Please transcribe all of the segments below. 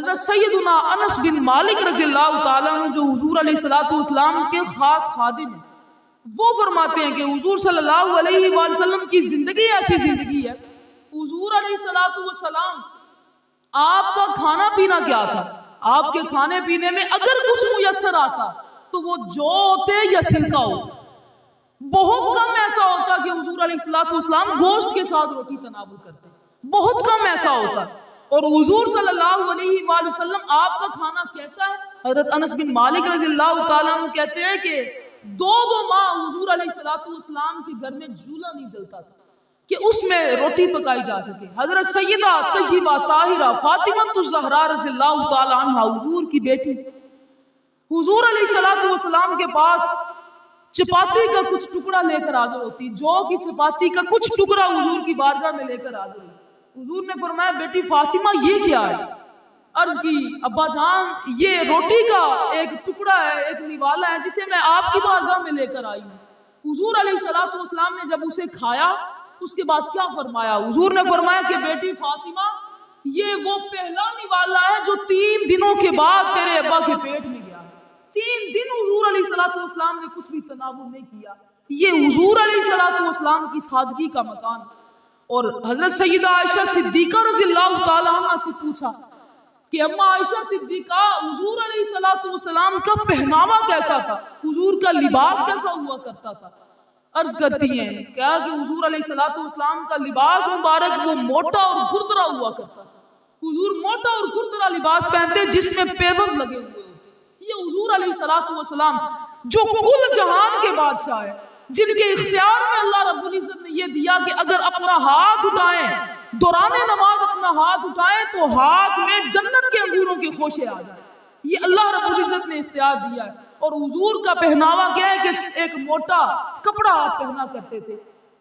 حضرت سیدنا انس بن مالک رضی اللہ تعالیٰ عنہ جو حضور علیہ الصلوۃ والسلام کے خاص خادم ہیں، وہ فرماتے ہیں کہ حضور صلی اللہ علیہ وآلہ وسلم کی زندگی ایسی زندگی ہے، حضور علیہ الصلوۃ والسلام آپ کا کھانا پینا کیا تھا، آپ کے کھانے پینے میں اگر کچھ میسر آتا تو وہ جو ہوتے یا سلکا ہو، بہت کم ایسا ہوتا کہ حضور علیہ الصلوۃ والسلام گوشت کے ساتھ روٹی تناول کرتے، بہت کم ایسا ہوتا۔ اور حضور صلی اللہ علیہ وآلہ وسلم آپ کا کھانا کیسا ہے؟ حضرت انس بن مالک رضی اللہ تعالیٰ عنہ کہتے ہیں کہ دو ماہ حضور علیہ الصلوۃ والسلام کے گھر میں چولہا نہیں جلتا تھا کہ اس میں روٹی پکائی جا سکے۔ حضرت سیدہ طیبہ طاہرہ فاطمہ الزہرا رضی اللہ تعالیٰ عنہ حضور کی بیٹی، حضور علیہ الصلوۃ والسلام کے پاس چپاتی کا کچھ ٹکڑا لے کر حاضر ہوتی، جو کہ چپاتی کا کچھ ٹکڑا حضور کی بارگاہ میں لے کر حاضر ہوئی۔ حضور نے فرمایا بیٹی فاطمہ یہ کیا ہے؟ عرض کی ابا جان یہ روٹی کا ایک ٹکڑا ہے، ایک نوالا ہے جسے میں آپ کی بارگاہ میں لے کر آئی ہوں۔ حضور علیہ الصلوۃ والسلام نے جب اسے کھایا اس کے بعد کیا فرمایا؟ حضور نے فرمایا کہ بیٹی فاطمہ یہ وہ پہلا نوالا ہے جو 3 دنوں کے بعد تیرے ابا کے پیٹ میں گیا۔ 3 دن حضور علیہ الصلوۃ والسلام نے کچھ بھی تناول نہیں کیا۔ یہ حضور علیہ الصلوۃ والسلام کی سادگی کا مکان۔ اور حضرت سیدہ عائشہ صدیقہ رضی اللہ تعالیٰ عنہ سے پوچھا کہ اما عائشہ صدیقہ حضور علیہ الصلوۃ والسلام کا پہناوا کیسا تھا، حضور کا لباس کیسا ہوا کرتا تھا؟ عرض کرتی ہیں کیا کہ حضور علیہ الصلوۃ والسلام کا لباس مبارک وہ موٹا اور کھردرا ہوا کرتا تھا۔ حضور موٹا اور کھردرا لباس پہنتے جس میں پیوند لگے ہوئے ہوتے۔ یہ حضور علیہ الصلوۃ والسلام جو کل جہان کے بادشاہ ہے، جن کے اختیار میں اللہ رب العزت نے یہ دیا کہ اگر اپنا ہاتھ اٹھائیں دوران نماز، اپنا ہاتھ اٹھائیں تو ہاتھ میں جنت کے انگوروں کے خوشے آ جائیں، یہ اللہ رب العزت نے اختیار دیا ہے۔ اور حضور کا پہناوا کیا ہے کہ ایک موٹا کپڑا آپ پہنا کرتے تھے۔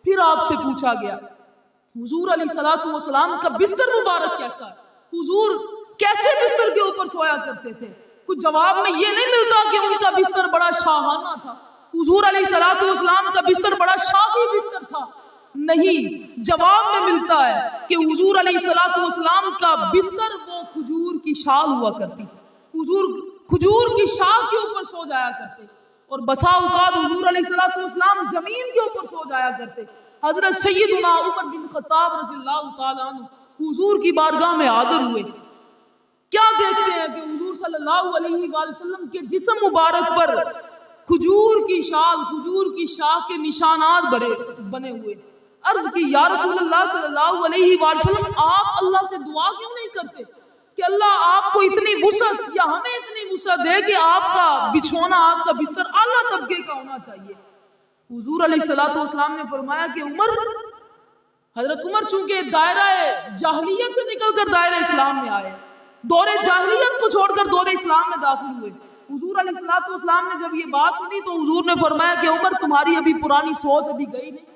پھر آپ سے پوچھا گیا حضور علیہ الصلوۃ والسلام کا بستر مبارک کیسا ہے، حضور کیسے بستر کے اوپر سویا کرتے تھے؟ کچھ جواب میں یہ نہیں ملتا کہ ان کا بستر بڑا شاہانہ تھا، حضور علیہ الصلوۃ والسلام کا بستر بڑا شاہی بستر تھا، نہیں، جواب میں ملتا ہے کہ حضور علیہ الصلوۃ والسلام کا بستر وہ کھجور کی شال ہوا کرتی، حضور کھجور کی شال کے اوپر سو جایا کرتے، اور بسا اوقات حضور علیہ الصلوۃ والسلام زمین کے اوپر سو جایا کرتے۔ حضرت سیدنا عمر بن خطاب رضی اللہ تعالیٰ عنہ حضور کی بارگاہ میں حاضر ہوئے، کیا دیکھتے ہیں کہ حضور صلی اللہ علیہ وآلہ وسلم کے جسم مبارک پر کھجور کی شال، کھجور کی شاخ کے نشانات بنے ہوئے۔ عرض کی یا رسول اللہ صلی اللہ علیہ وآلہ وسلم آپ اللہ سے دعا کیوں نہیں کرتے کہ اللہ آپ کو اتنی وسعت یا ہمیں اتنی وسعت دے کہ آپ کا بچھونا، آپ کا بستر اعلیٰ طبقے کا ہونا چاہیے؟ حضور علیہ الصلوۃ والسلام نے فرمایا کہ عمر، حضرت عمر چونکہ دائرہ جاہلیت سے نکل کر دائرہ اسلام میں آئے، دور جاہلیت کو چھوڑ کر دور اسلام میں داخل ہوئے، حضور علیہ الصلوۃ والسلام نے جب یہ بات سنی تو حضور نے فرمایا کہ عمر تمہاری ابھی پرانی سوچ ابھی گئی نہیں،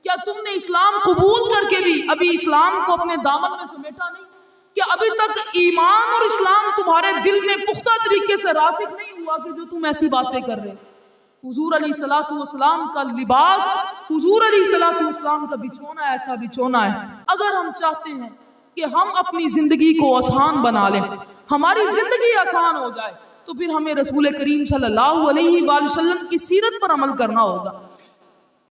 کیا تم نے اسلام قبول کر کے بھی ابھی اسلام کو اپنے دامن میں سمیٹا نہیں؟ کیا ابھی تک ایمان اور اسلام تمہارے دل میں پختہ طریقے سے راسخ نہیں ہوا کہ جو تم ایسی باتیں کر رہے؟ حضور علیہ الصلوۃ والسلام کا لباس، حضور علیہ الصلوۃ والسلام کا بچھونا ایسا بچھونا ہے۔ اگر ہم چاہتے ہیں کہ ہم اپنی زندگی کو آسان بنا لیں، ہماری زندگی آسان ہو جائے، تو پھر ہمیں رسول کریم صلی اللہ علیہ وآلہ وسلم کی سیرت پر عمل کرنا ہوگا۔